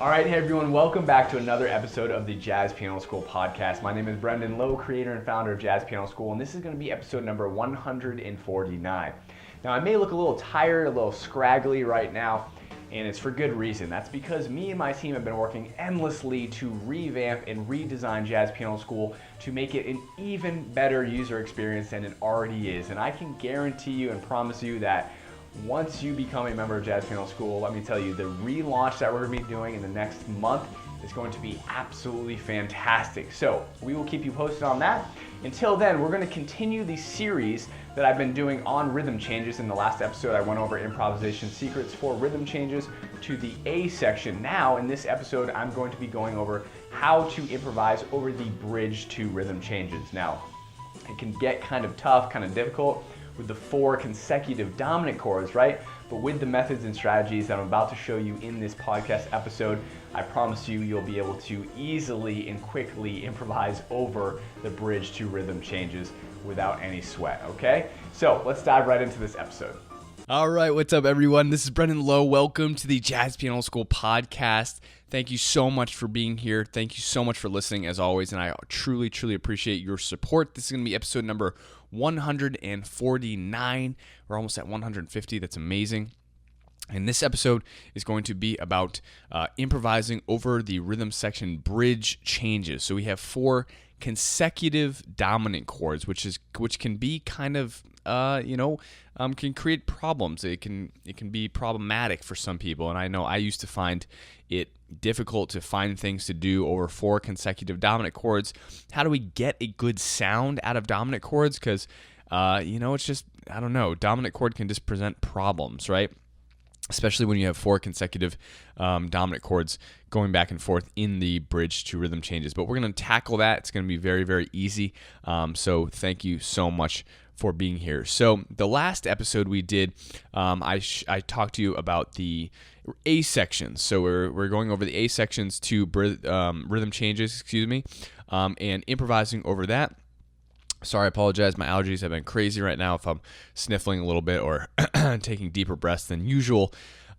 All right, hey everyone, welcome back to another episode of the Jazz Piano School podcast. My name is Brendan Lowe, creator and founder of Jazz Piano School, and this is going to be episode number 149. Now, I may look a little tired, a little scraggly right now, and it's for good reason. That's because me and my team have been working endlessly to revamp and redesign Jazz Piano School to make it an even better user experience than it already is. And I can guarantee you and promise you that once you become a member of Jazz Piano School, let me tell you, the relaunch that we're going to be doing in the next month is going to be absolutely fantastic. So we will keep you posted on that. Until then, we're going to continue the series that I've been doing on rhythm changes. In the last episode, I went over improvisation secrets for rhythm changes to the A section. Now, in this episode, I'm going to be going over how to improvise over the bridge to rhythm changes. Now, it can get kind of tough, kind of difficult with the 4 consecutive dominant chords, right? But with the methods and strategies that I'm about to show you in this podcast episode, I promise you, you'll be able to easily and quickly improvise over the bridge to rhythm changes without any sweat, okay? So let's dive right into this episode. All right, what's up, everyone? This is Brendan Lowe. Welcome to the Jazz Piano School podcast. Thank you so much for being here. Thank you so much for listening, as always, and I truly, truly appreciate your support. This is going to be episode number 149. We're almost at 150. That's amazing. And this episode is going to be about improvising over the rhythm section bridge changes. So we have 4 consecutive dominant chords, which can be kind of can create problems. It can be problematic for some people, and I know I used to find it difficult to find things to do over 4 consecutive dominant chords. How do we get a good sound out of dominant chords? Because it's just, I don't know, dominant chord can just present problems, right? Especially when you have 4 consecutive dominant chords going back and forth in the bridge to rhythm changes. But we're going to tackle that. It's going to be very, very easy. So thank you so much for being here. So the last episode we did, I talked to you about the A sections. So we're going over the A sections to rhythm changes, and improvising over that. Sorry, I apologize. My allergies have been crazy right now. If I'm sniffling a little bit or taking deeper breaths than usual,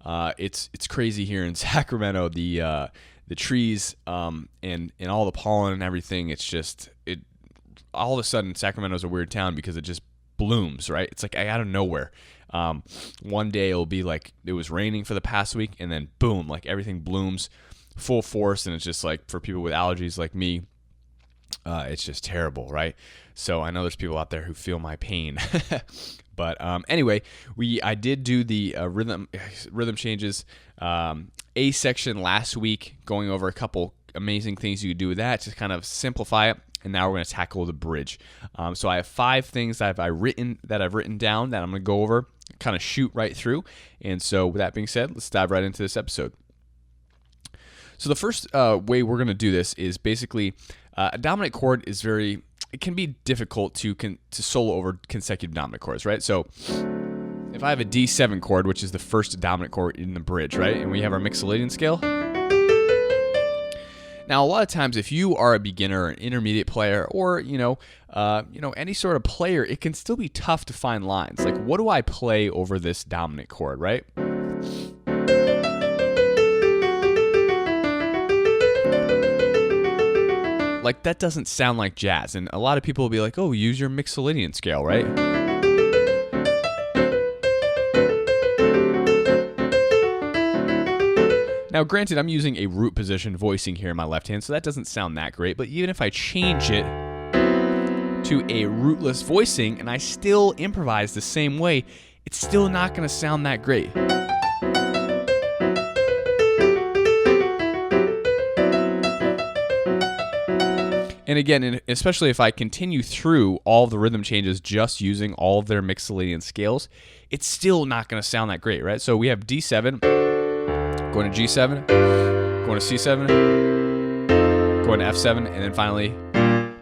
it's crazy here in Sacramento. The trees and all the pollen and everything. It's just all of a sudden Sacramento's a weird town because it just blooms, right? It's like out of nowhere. One day it'll be like it was raining for the past week, and then boom, like everything blooms full force, and it's just like for people with allergies like me, it's just terrible, right? So I know there's people out there who feel my pain. But anyway, I did do the rhythm changes A section last week, going over a couple amazing things you could do with that to kind of simplify it. And now we're going to tackle the bridge. So I have 5 things that I've written down that I'm going to go over, kind of shoot right through. And so with that being said, let's dive right into this episode. So the first way we're going to do this is basically a dominant chord is it can be difficult to solo over consecutive dominant chords, right? So if I have a D7 chord, which is the first dominant chord in the bridge, right? And we have our mixolydian scale. Now, a lot of times, if you are a beginner, an intermediate player, or any sort of player, it can still be tough to find lines. Like, what do I play over this dominant chord, right? Like, that doesn't sound like jazz, and a lot of people will be like, "Oh, use your mixolydian scale, right?" Now, granted, I'm using a root position voicing here in my left hand, so that doesn't sound that great. But even if I change it to a rootless voicing and I still improvise the same way, it's still not going to sound that great. And again, especially if I continue through all the rhythm changes just using all of their mixolydian scales, it's still not going to sound that great, right? So we have D7, going to G7, going to C7, going to F7, and then finally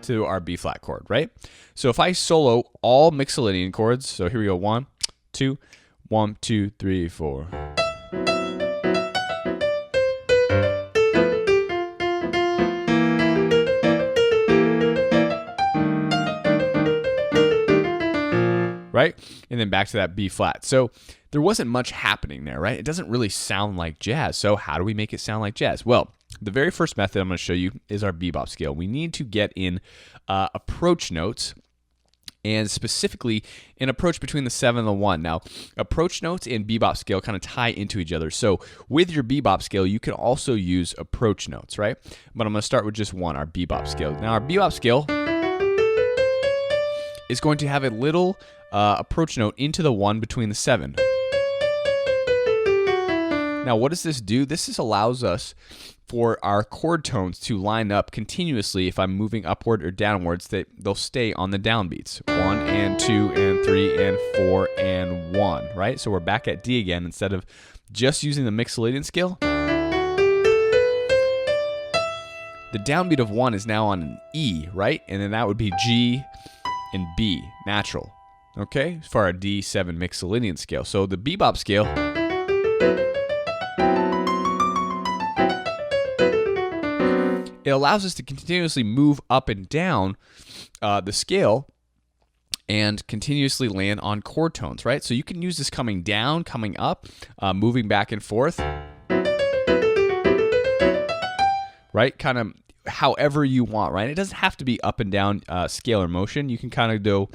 to our B flat chord, right? So if I solo all mixolydian chords, so here we go, 1, 2, 1, 2, 3, 4. Right? And then back to that B flat. So there wasn't much happening there, right? It doesn't really sound like jazz. So how do we make it sound like jazz? Well, the very first method I'm going to show you is our bebop scale. We need to get in approach notes, and specifically an approach between the 7 and the 1. Now, approach notes and bebop scale kind of tie into each other. So with your bebop scale, you can also use approach notes, right? But I'm going to start with just one, our bebop scale. Now, our bebop scale is going to have a little approach note into the 1 between the 7. Now, what does this do? This allows us for our chord tones to line up continuously. If I'm moving upward or downwards, they'll stay on the downbeats. 1 and 2 and 3 and 4 and 1, right? So we're back at D again instead of just using the Mixolydian scale. The downbeat of 1 is now on an E, right? And then that would be G and B, natural. Okay? For our D7 Mixolydian scale. So the bebop scale it allows us to continuously move up and down the scale and continuously land on chord tones, right? So you can use this coming down, coming up, moving back and forth, right? Kind of however you want, right? It doesn't have to be up and down scale or motion. You can kind of do...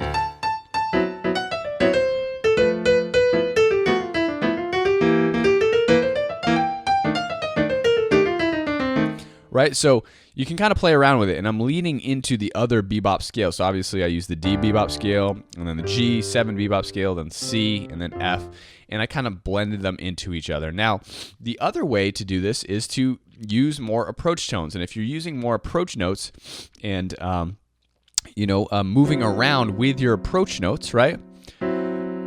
right? So you can kind of play around with it, and I'm leaning into the other bebop scale. So obviously I use the D bebop scale, and then the G7 bebop scale, then C, and then F, and I kind of blended them into each other. Now, the other way to do this is to use more approach tones, and if you're using more approach notes and, moving around with your approach notes, right?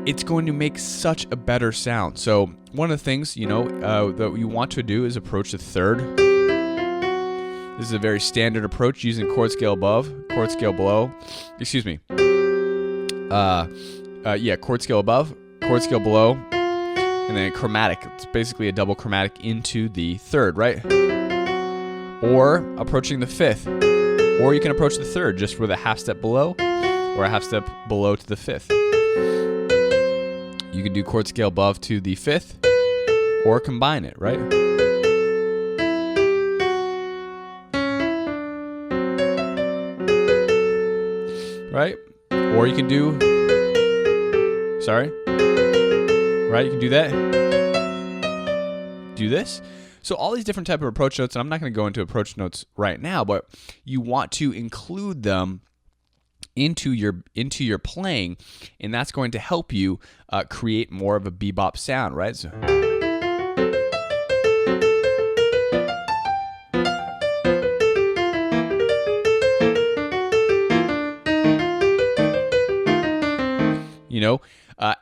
It's going to make such a better sound. So one of the things, that you want to do is approach the third. This is a very standard approach using chord scale above, chord scale below. Excuse me. Chord scale above, chord scale below, and then chromatic. It's basically a double chromatic into the third, right? Or approaching the fifth. Or you can approach the third just with a half step below or a half step below to the fifth. You can do chord scale above to the fifth or combine it, right? Right? Or you can do, right? You can do that. Do this. So all these different type of approach notes, and I'm not going to go into approach notes right now, but you want to include them into your playing, and that's going to help you create more of a bebop sound, right? So,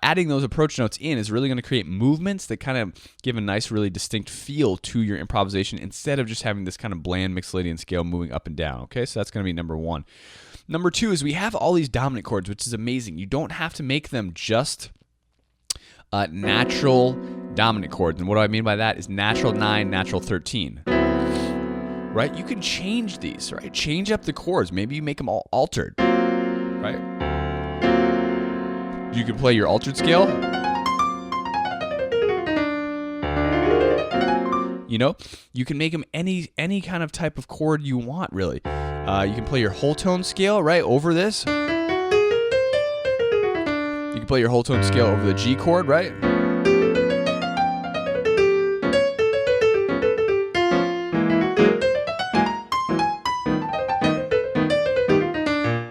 adding those approach notes in is really going to create movements that kind of give a nice, really distinct feel to your improvisation instead of just having this kind of bland Mixolydian scale moving up and down. Okay, so that's going to be number one. Number two is we have all these dominant chords, which is amazing. You don't have to make them just natural dominant chords. And what do I mean by that is natural 9, natural 13. Right? You can change these, right? Change up the chords. Maybe you make them all altered, right? You can play your altered scale. You can make them any kind of type of chord you want, really. You can play your whole tone scale right over this. You can play your whole tone scale over the G chord, right?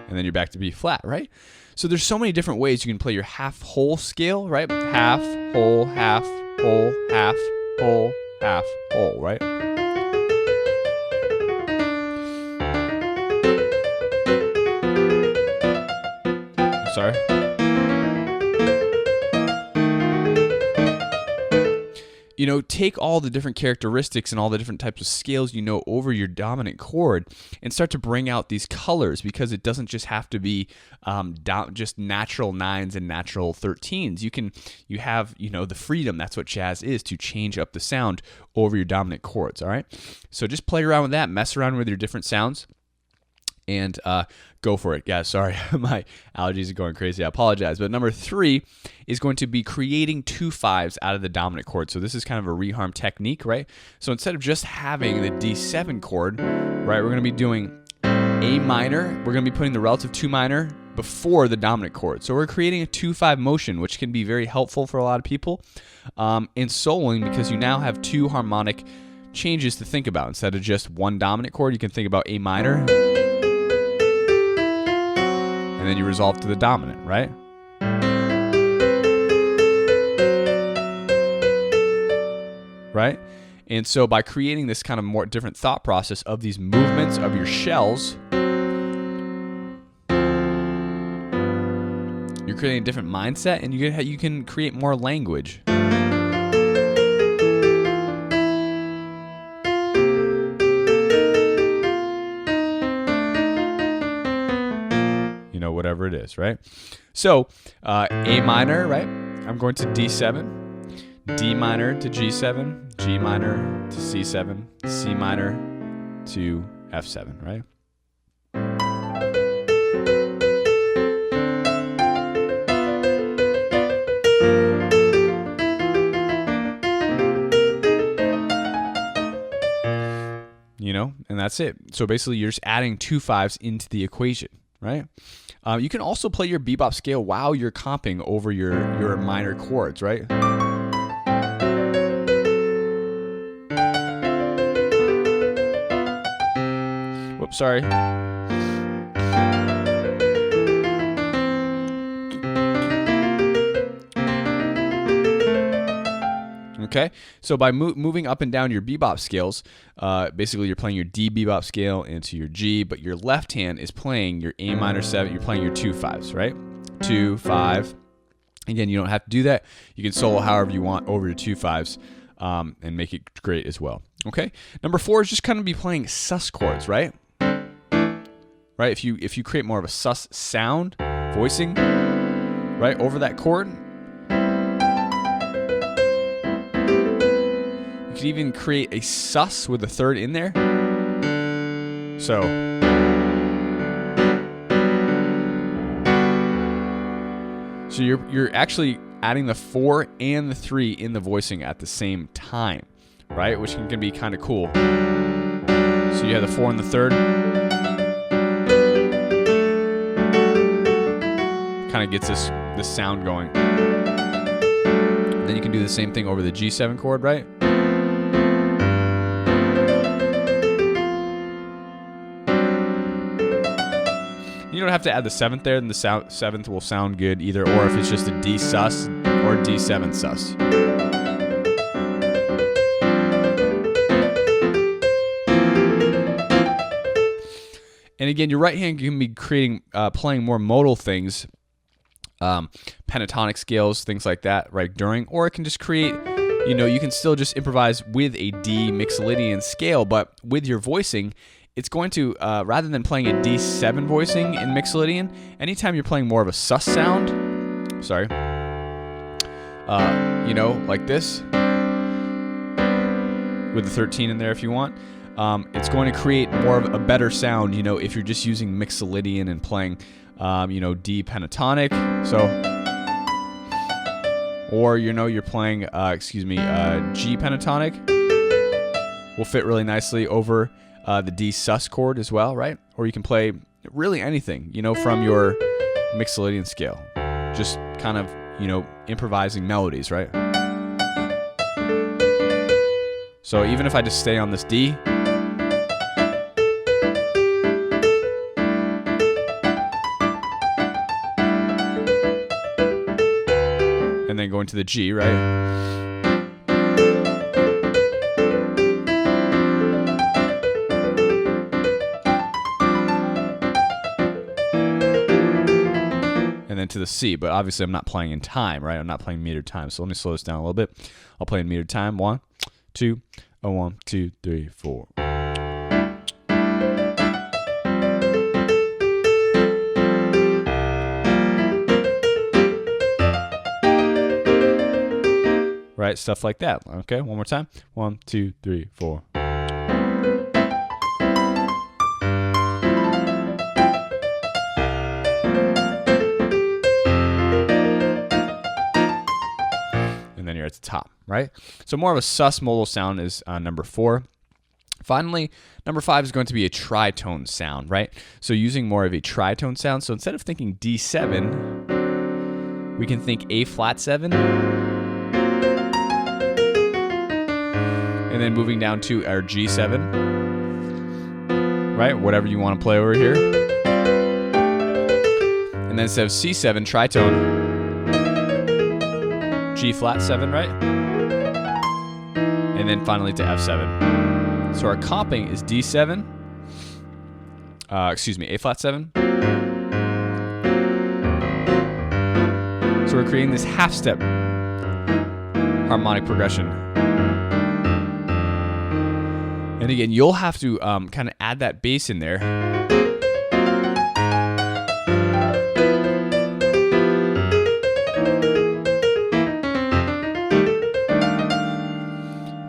And then you're back to B flat, right? So there's so many different ways you can play your half whole scale, right? Half, whole, half, whole, half, whole, half, whole, right? Sorry. Take all the different characteristics and all the different types of scales over your dominant chord and start to bring out these colors, because it doesn't just have to be just natural 9s and natural 13s. You have the freedom, that's what jazz is, to change up the sound over your dominant chords, all right? So just play around with that, mess around with your different sounds, and go for it. Yeah, sorry, my allergies are going crazy. I apologize. But number 3 is going to be creating 2 5s out of the dominant chord. So this is kind of a reharm technique, right? So instead of just having the D7 chord, right, we're going to be doing A minor. We're going to be putting the relative 2 minor before the dominant chord. So we're creating a 2-5 motion, which can be very helpful for a lot of people in soloing, because you now have 2 harmonic changes to think about. Instead of just one dominant chord, you can think about A minor, and then you resolve to the dominant, right? Right? And so by creating this kind of more different thought process of these movements of your shells, you're creating a different mindset, and you can create more language. You know, whatever it is, right? So A minor, right? I'm going to D7, D minor to G7, G minor to C7, C minor to F7, right? You know, and that's it. So basically, you're just adding 2 5s into the equation, right? You can also play your bebop scale while you're comping over your minor chords, right? Whoops, sorry. Okay, so by moving up and down your bebop scales, basically you're playing your D bebop scale into your G, but your left hand is playing your A minor 7. You're playing your 2 5s, right? 2 5. Again, you don't have to do that. You can solo however you want over your 2 5s and make it great as well. Okay, number 4 is just kind of be playing sus chords, right? Right. If you create more of a sus sound, voicing, right, over that chord. You could even create a sus with a third in there. So you're actually adding the 4 and the 3 in the voicing at the same time, right? Which can be kind of cool. So you have the 4 and the third. Kind of gets this sound going. Then you can do the same thing over the G7 chord, right? You don't have to add the 7th there, then the 7th will sound good either, or if it's just a D sus or D7 sus. And again, your right hand can be playing more modal things, pentatonic scales, things like that, right, during, or it can just create, you can still just improvise with a D mixolydian scale, but with your voicing, it's going to, rather than playing a D7 voicing in mixolydian, anytime you're playing more of a sus sound, like this, with the 13 in there if you want, it's going to create more of a better sound, if you're just using mixolydian and playing, D pentatonic, or, you're playing, G pentatonic, will fit really nicely over the D sus chord as well, right? Or you can play really anything, from your mixolydian scale. Just kind of, improvising melodies, right? So even if I just stay on this D, and then go into the G, right? And then to the C, but obviously I'm not playing in time, right? I'm not playing metered time. So let me slow this down a little bit. I'll play in metered time. 1, 2, 1, 2, 3, 4. Right, stuff like that. Okay, one more time. 1, 2, 3, 4. at the top, right? So more of a sus modal sound is number 4. Finally, number 5 is going to be a tritone sound, right? So using more of a tritone sound. So instead of thinking D7, we can think A flat 7. And then moving down to our G7, right? Whatever you want to play over here. And then instead of C7, tritone, G flat 7, right? And then finally to F7. So our comping is D7, A flat 7. So we're creating this half step harmonic progression. And again, you'll have to kind of add that bass in there.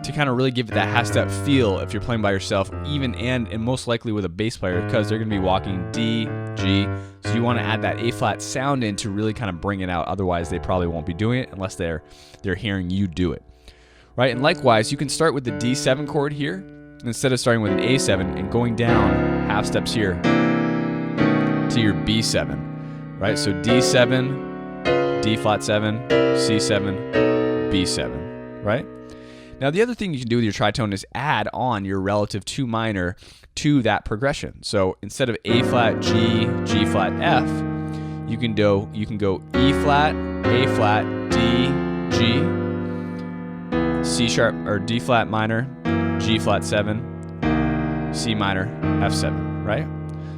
To kind of really give it that half step feel if you're playing by yourself, even and most likely with a bass player, because they're going to be walking D, G. So you want to add that A flat sound in to really kind of bring it out. Otherwise, they probably won't be doing it unless they're hearing you do it. Right? And likewise, you can start with the D7 chord here, instead of starting with an A7 and going down half steps here to your B7, right? So D7, D flat 7, C7, B7, right? Now the other thing you can do with your tritone is add on your relative 2 minor to that progression. So instead of A flat, G, G flat, F, you can go E flat, A flat, D, G, C sharp or D flat minor, G flat 7, C minor, F7, right?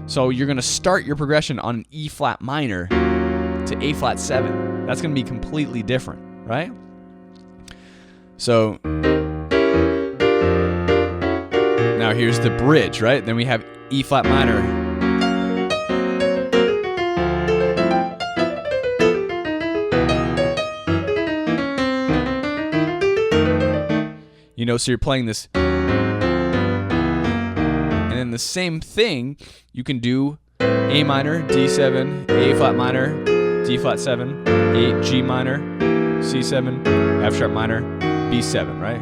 So you're going to start your progression on an E flat minor to A flat 7. That's going to be completely different, right? So now here's the bridge, right? Then we have E flat minor. So you're playing this. And then the same thing, you can do A minor, D7, A flat minor, D flat 7, A, G minor, C7, F sharp minor, B7, right?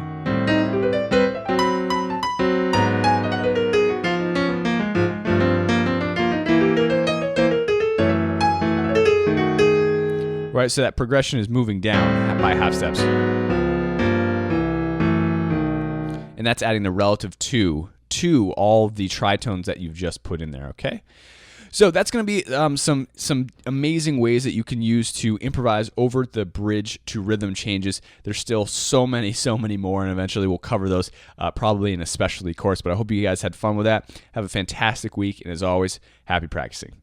Right, so that progression is moving down by half steps. And that's adding the relative 2 to all the tritones that you've just put in there, okay? So that's going to be some amazing ways that you can use to improvise over the bridge to rhythm changes. There's still so many more, and eventually we'll cover those probably in a specialty course. But I hope you guys had fun with that. Have a fantastic week, and as always, happy practicing.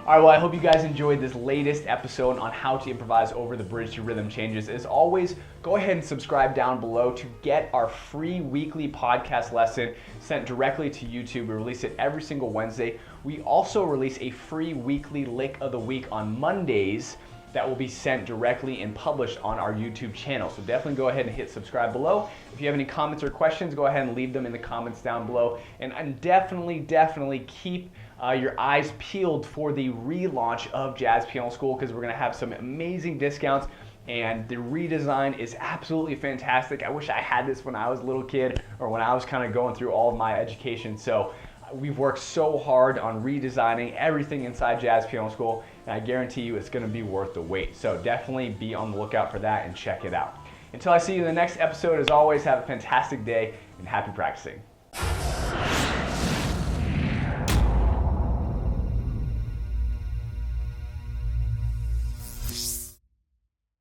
All right, well, I hope you guys enjoyed this latest episode on how to improvise over the bridge to rhythm changes. As always, go ahead and subscribe down below to get our free weekly podcast lesson sent directly to YouTube. We release it every single Wednesday. We also release a free weekly lick of the week on Mondays that will be sent directly and published on our YouTube channel. So definitely go ahead and hit subscribe below. If you have any comments or questions, go ahead and leave them in the comments down below. And definitely keep your eyes peeled for the relaunch of Jazz Piano School, because we're going to have some amazing discounts, and the redesign is absolutely fantastic. I wish I had this when I was a little kid, or when I was kind of going through all of my education. So we've worked so hard on redesigning everything inside Jazz Piano School, and I guarantee you it's going to be worth the wait. So definitely be on the lookout for that and check it out. Until I see you in the next episode, as always, have a fantastic day and happy practicing.